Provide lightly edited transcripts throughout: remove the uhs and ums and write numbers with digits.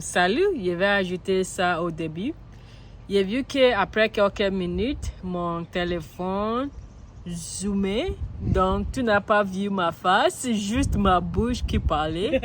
Salut, je vais ajouter ça au début. J'ai vu qu'après quelques minutes, mon téléphone zoomait. Donc, tu n'as pas vu ma face, c'est juste ma bouche qui parlait.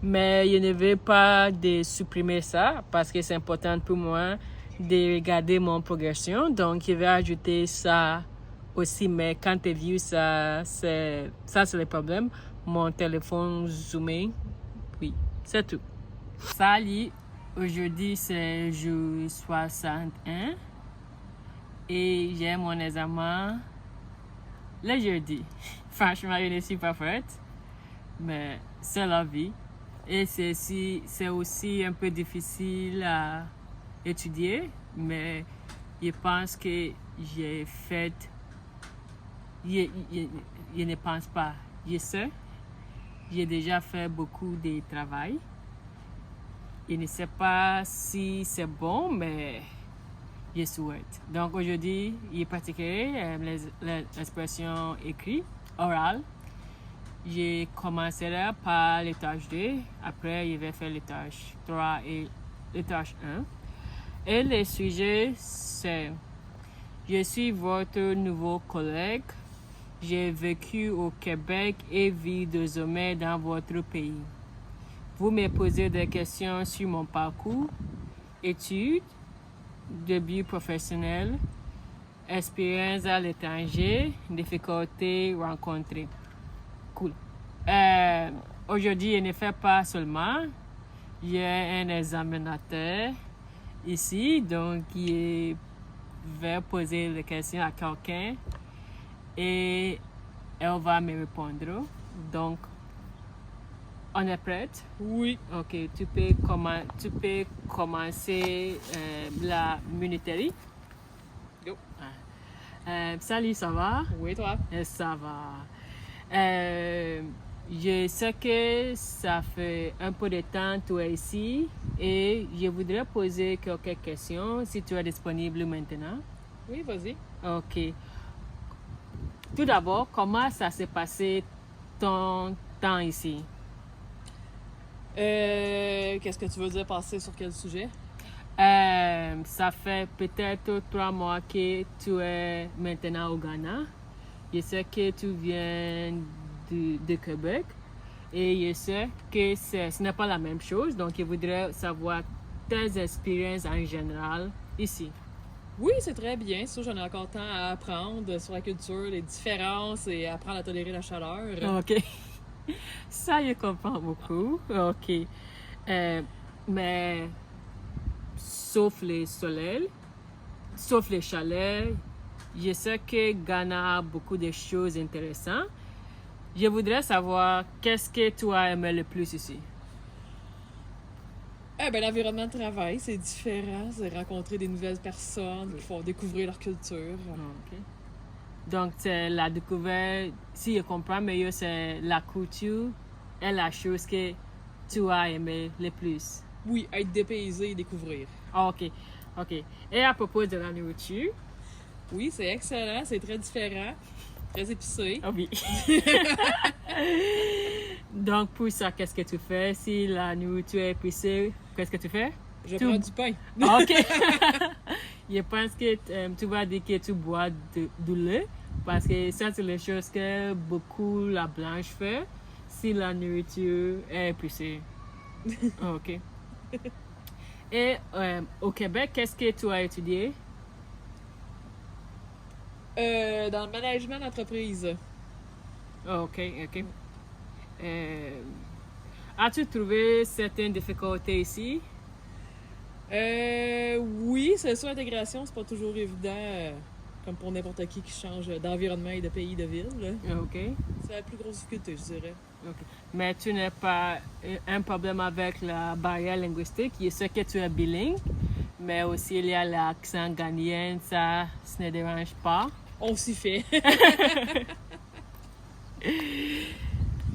Mais je ne vais pas de supprimer ça parce que c'est important pour moi de regarder mon progression. Donc, je vais ajouter ça aussi. Mais quand tu as vu ça, c'est le problème. Mon téléphone zoomait. Oui, c'est tout. Salut, aujourd'hui c'est jour 61 et j'ai mon examen le jeudi. Franchement, je ne suis pas prête, mais c'est la vie. Et c'est aussi un peu difficile à étudier, mais je pense que j'ai fait. Je ne pense pas. Je sais, j'ai déjà fait beaucoup de travail. Je ne sais pas si c'est bon, mais je souhaite. Donc aujourd'hui, je pratiquerai l'expression écrite, orale. Je commencerai par les tâches 2, après je vais faire les tâches 3 et les tâches 1. Et le sujet, c'est je suis votre nouveau collègue. J'ai vécu au Québec et vis désormais dans votre pays. Vous me posez des questions sur mon parcours, études, début professionnel, expérience à l'étranger, difficultés rencontrées. Cool. Aujourd'hui, je ne fais pas seulement. J'ai un examinateur ici, donc je vais poser des questions à quelqu'un et elle va me répondre. Donc, on est prête? Oui. Ok, tu peux commencer la minuterie. Go. Salut, ça va? Oui, toi? Ça va. Je sais que ça fait un peu de temps que tu es ici et je voudrais poser quelques questions si tu es disponible maintenant. Oui, vas-y. Ok. Tout d'abord, comment ça s'est passé ton temps ici? Qu'est-ce que tu veux dire passer sur quel sujet? Ça fait peut-être 3 mois que tu es maintenant au Ghana. Je sais que tu viens de Québec et je sais que ce n'est pas la même chose. Donc, je voudrais savoir tes expériences en général ici. Oui, c'est très bien. Ça, j'en ai encore temps à apprendre sur la culture, les différences et apprendre à tolérer la chaleur. Ok. Ça, je comprends beaucoup. Ok. Mais sauf les soleils, sauf les chaleurs, je sais que Ghana a beaucoup de choses intéressantes. Je voudrais savoir qu'est-ce que tu as aimé le plus ici. L'environnement de travail, c'est différent. C'est rencontrer des nouvelles personnes qui font découvrir leur culture. Ok. Donc, c'est la découverte, si je comprends mieux, c'est la culture et la chose que tu as aimé le plus. Oui, être dépaysé et découvrir. Ok, ok. Et à propos de la nourriture? Oui, c'est excellent. C'est très différent. Très épicé. Oh oui. Donc, pour ça, qu'est-ce que tu fais? Si la nourriture est épicée, qu'est-ce que tu fais? Je prends du pain. Ok. Je pense que tu vas dire que tu bois du lait parce que ça, c'est les choses que beaucoup la blanche fait si la nourriture est épicée. Ok. Et au Québec, qu'est-ce que tu as étudié? Dans le management d'entreprise. Ok, ok. As-tu trouvé certaines difficultés ici? Oui, c'est sûr, l'intégration, c'est pas toujours évident, comme pour n'importe qui change d'environnement et de pays, de ville. Là. Ok. C'est la plus grosse difficulté, je dirais. Ok. Mais tu n'as pas un problème avec la barrière linguistique. Je sais que tu es bilingue, mais aussi il y a l'accent ghanéen, ça ne dérange pas. On s'y fait.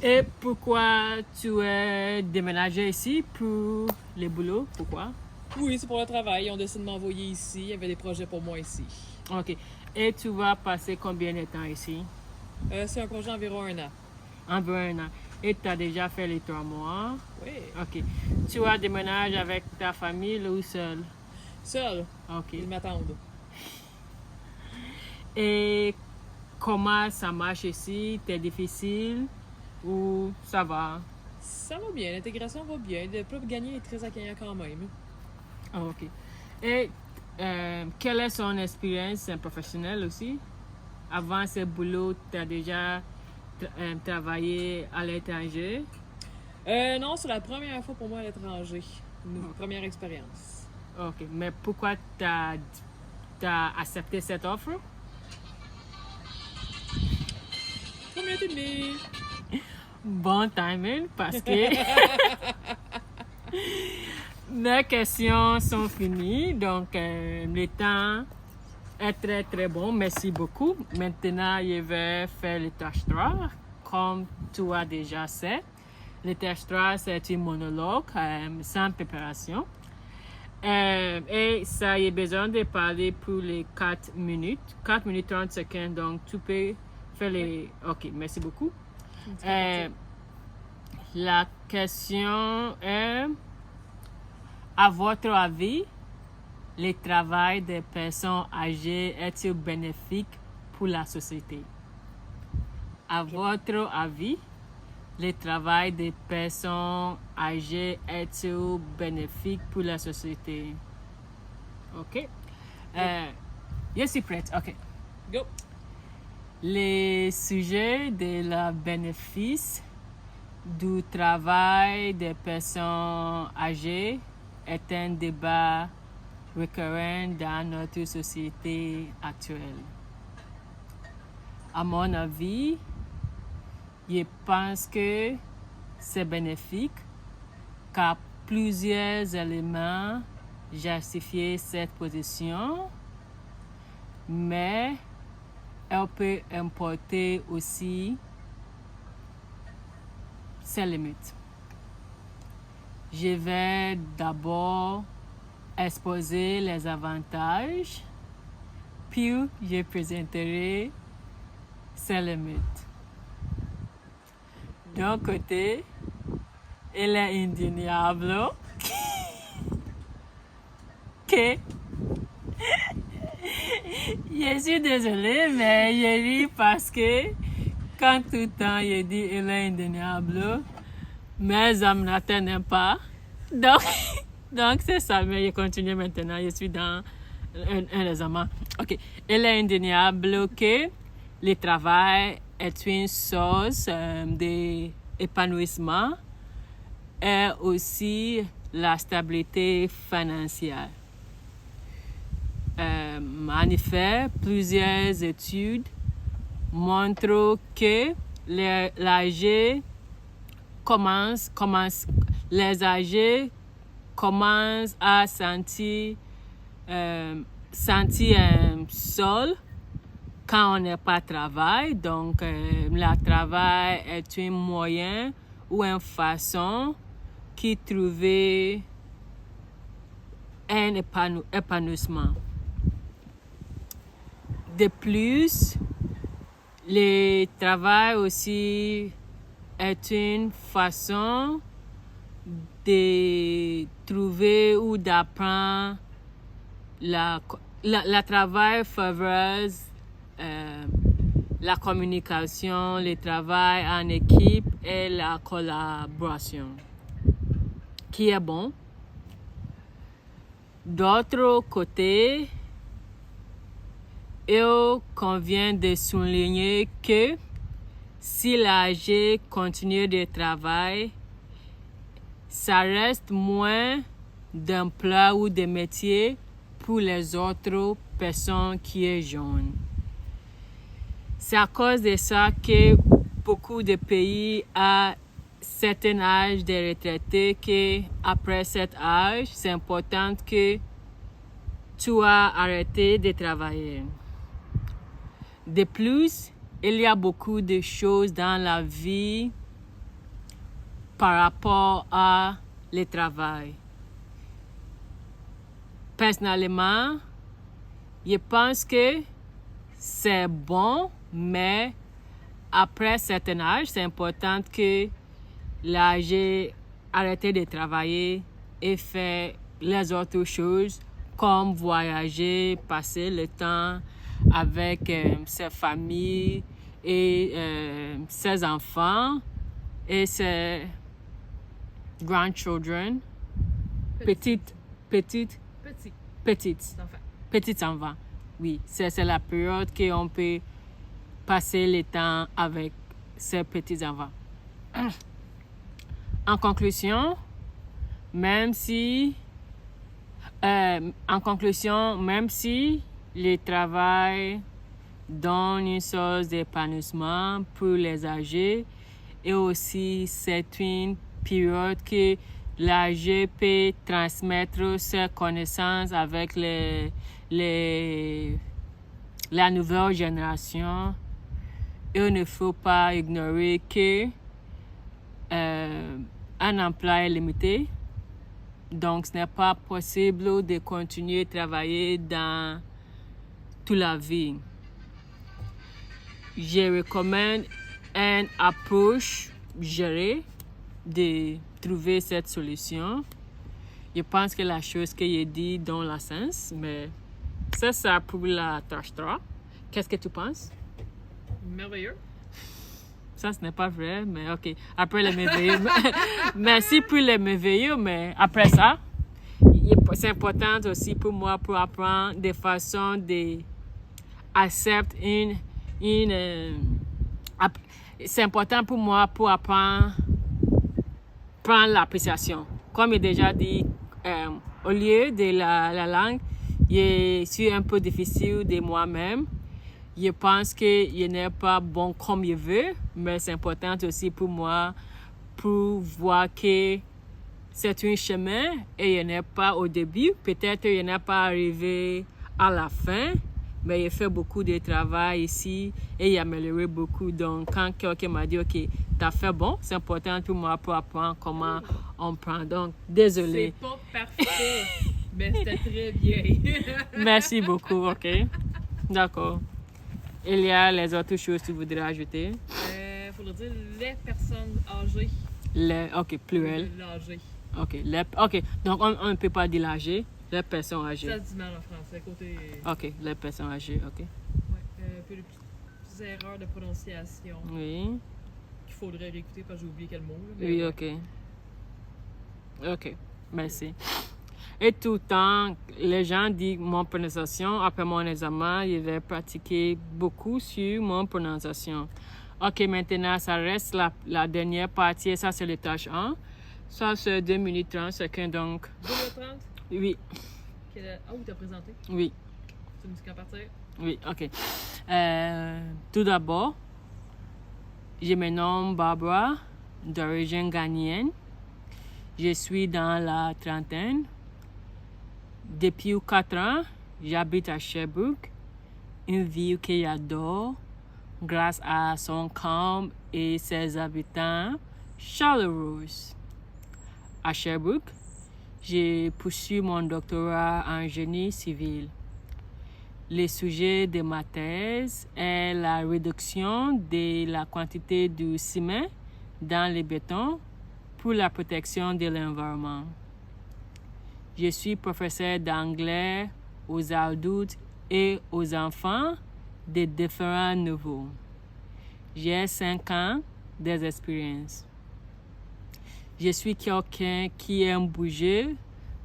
Et pourquoi tu es déménagé ici pour le boulot? Pourquoi? Oui, c'est pour le travail. On décide de m'envoyer ici. Il y avait des projets pour moi ici. Ok. Et tu vas passer combien de temps ici? C'est un projet environ 1 an. Environ 1 an. Et tu as déjà fait les 3 mois. Oui. OK. Tu as déménagé avec ta famille ou seul? Seul. OK. Ils m'attendent. Et comment ça marche ici? C'est difficile ou ça va? Ça va bien, l'intégration va bien. Le peuple gagné est très accueillant quand même. Ah, OK. Et quelle est son expérience professionnelle aussi? Avant ce boulot, tu as déjà travaillé à l'étranger? Non, c'est la première fois pour moi à l'étranger. Une première expérience. OK. Mais pourquoi tu as accepté cette offre? Communauté de vie. Bon timing parce que mes questions sont finies. Donc, le temps est très, très bon. Merci beaucoup. Maintenant, je vais faire le tâche 3, comme tu as déjà fait. Le tâche 3, c'est un monologue sans préparation. Et ça, il y a besoin de parler pour les 4 minutes. 4 minutes 30 secondes. Donc, tu peux faire les... OK, merci beaucoup. La question est, à votre avis, le travail des personnes âgées est-il bénéfique pour la société? À votre avis, le travail des personnes âgées est-il bénéfique pour la société? OK. Je suis prête. OK. Go. Le sujet de la bénéfice du travail des personnes âgées est un débat récurrent dans notre société actuelle. À mon avis, je pense que c'est bénéfique car plusieurs éléments justifient cette position, mais elle peut importer aussi ses limites. Je vais d'abord exposer les avantages, puis je présenterai ses limites. D'un côté, il est indéniable que je suis désolée, mais je ris parce que quand tout le temps je dis il est indéniable, mes amis n'atteignent pas. Donc c'est ça, mais je continue maintenant. Je suis dans un examen. OK. Il est indéniable que le travail est une source d'épanouissement et aussi la stabilité financière. En effet, plusieurs études montrent que les âgés commencent à sentir seul quand on n'est pas au travail. Donc, le travail est un moyen ou une façon qui trouve un épanouissement. De plus, le travail aussi est une façon de trouver ou d'apprendre le travail favorise la communication, le travail en équipe et la collaboration, qui est bon. D'autre côté, il convient de souligner que si l'âgé continue de travailler, ça reste moins d'emplois ou de métiers pour les autres personnes qui sont jeunes. C'est à cause de ça que beaucoup de pays ont certain âge de retraité que après cet âge, c'est important que tu as arrêté de travailler. De plus, il y a beaucoup de choses dans la vie par rapport à le travail. Personnellement, je pense que c'est bon, mais après un certain âge, c'est important que là, j'ai arrêté de travailler et fait les autres choses comme voyager, passer le temps avec ses familles et ses enfants et ses grandchildren, petites enfants. Oui, c'est la période qu'on peut passer le temps avec ces petits enfants. En conclusion, même si le travail donne une source d'épanouissement pour les âgés, et aussi c'est une période que l'âgé peut transmettre ses connaissances avec la nouvelle génération. Il ne faut pas ignorer que un emploi est limité. Donc, ce n'est pas possible de continuer à travailler dans toute la vie. Je recommande une approche gérée de trouver cette solution. Je pense que la chose que j'ai dit dans le sens, mais c'est ça pour la tâche 3. Qu'est-ce que tu penses? Merveilleux. Ça, ce n'est pas vrai, mais OK. Après les merveilleux. Merci pour les merveilleux, mais après ça, c'est important aussi pour moi pour apprendre de façon d'accepter c'est important pour moi pour apprendre prendre l'appréciation. Comme j'ai déjà dit, au lieu de la langue, je suis un peu difficile de moi-même. Je pense que je n'ai pas bon comme je veux, mais c'est important aussi pour moi pour voir que c'est un chemin et je n'ai pas au début. Peut-être que je n'ai pas arrivé à la fin, mais j'ai fait beaucoup de travail ici et j'ai amélioré beaucoup. Donc, quand quelqu'un m'a dit, OK, tu as fait bon, c'est important pour moi pour apprendre comment on prend. Donc, désolé. C'est pas parfait, mais c'était très bien. Merci beaucoup, OK. D'accord. Il y a les autres choses que tu voudrais ajouter? Il faudrait dire les personnes âgées. OK, pluriel. L'âgé. OK, donc on ne peut pas dire l'âgé, les personnes âgées. Ça se dit mal en français, côté... OK, les personnes âgées, OK. Ouais, puis les petites erreurs de prononciation. Oui. Qu'il faudrait réécouter parce que j'ai oublié quel mot. Là, Oui, OK. OK, merci. Et tout le temps, les gens disent mon prononciation. Après mon examen, je vais pratiquer beaucoup sur mon prononciation. OK, maintenant, ça reste la dernière partie. Ça, c'est les tâches 1. Ça, c'est 2 minutes 30 secondes, donc... 2 minutes 30? Oui. Ah, où t'as présenté? Oui. Tu me dis qu'à partir? Oui, OK. Tout d'abord, je me nomme Barbara, d'origine ghanéenne. Je suis dans la trentaine. Depuis 4 ans, j'habite à Sherbrooke, une ville que j'adore grâce à son calme et ses habitants chaleureux. À Sherbrooke, j'ai poursuivi mon doctorat en génie civil. Le sujet de ma thèse est la réduction de la quantité de ciment dans le béton pour la protection de l'environnement. Je suis professeur d'anglais aux adultes et aux enfants de différents niveaux. J'ai 5 ans d'expérience. Je suis quelqu'un qui aime bouger,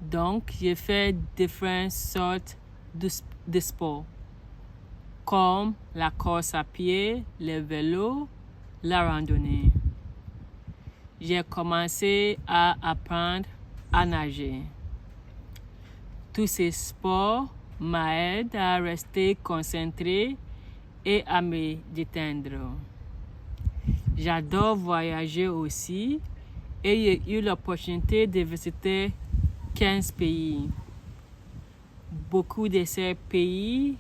donc je fais différentes sortes de sports, comme la course à pied, le vélo, la randonnée. J'ai commencé à apprendre à nager. Tous ces sports m'aident à rester concentré et à me détendre. J'adore voyager aussi et j'ai eu l'opportunité de visiter 15 pays. Beaucoup de ces pays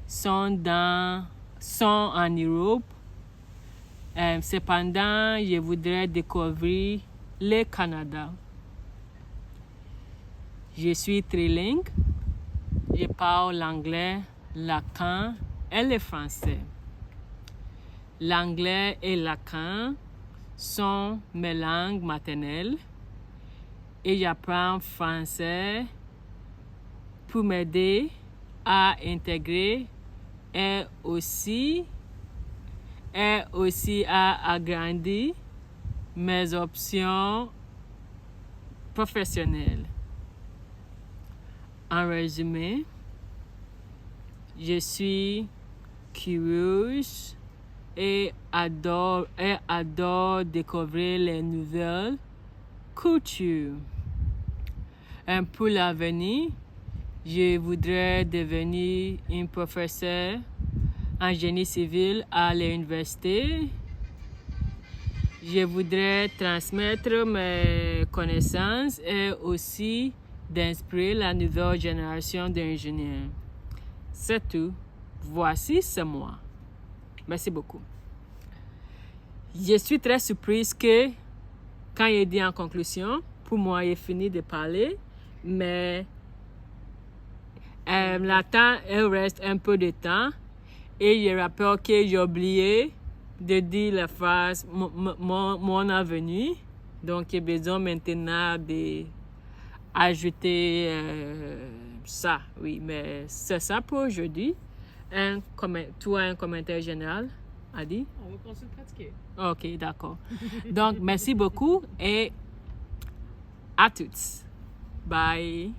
sont en Europe. Cependant, je voudrais découvrir le Canada. Je suis trilingue. Je parle l'anglais, l'akan et le français. L'anglais et l'akan sont mes langues maternelles et j'apprends français pour m'aider à intégrer et aussi à agrandir mes options professionnelles. En résumé, je suis curieuse et adore découvrir les nouvelles cultures. Pour l'avenir, je voudrais devenir une professeure en génie civil à l'université. Je voudrais transmettre mes connaissances et aussi d'inspirer la nouvelle génération d'ingénieurs. C'est tout. Voici, c'est moi. Merci beaucoup. Je suis très surprise que, quand il dit en conclusion, pour moi, il fini de parler, mais là, il reste un peu de temps et je rappelle que j'ai oublié de dire la phrase mon avenue. Donc, j'ai besoin maintenant d'ajouter ça. Oui, mais c'est ça pour aujourd'hui. Tu as un commentaire général, Adi? On va continuer de pratiquer. OK, d'accord. Donc, merci beaucoup et à toutes. Bye.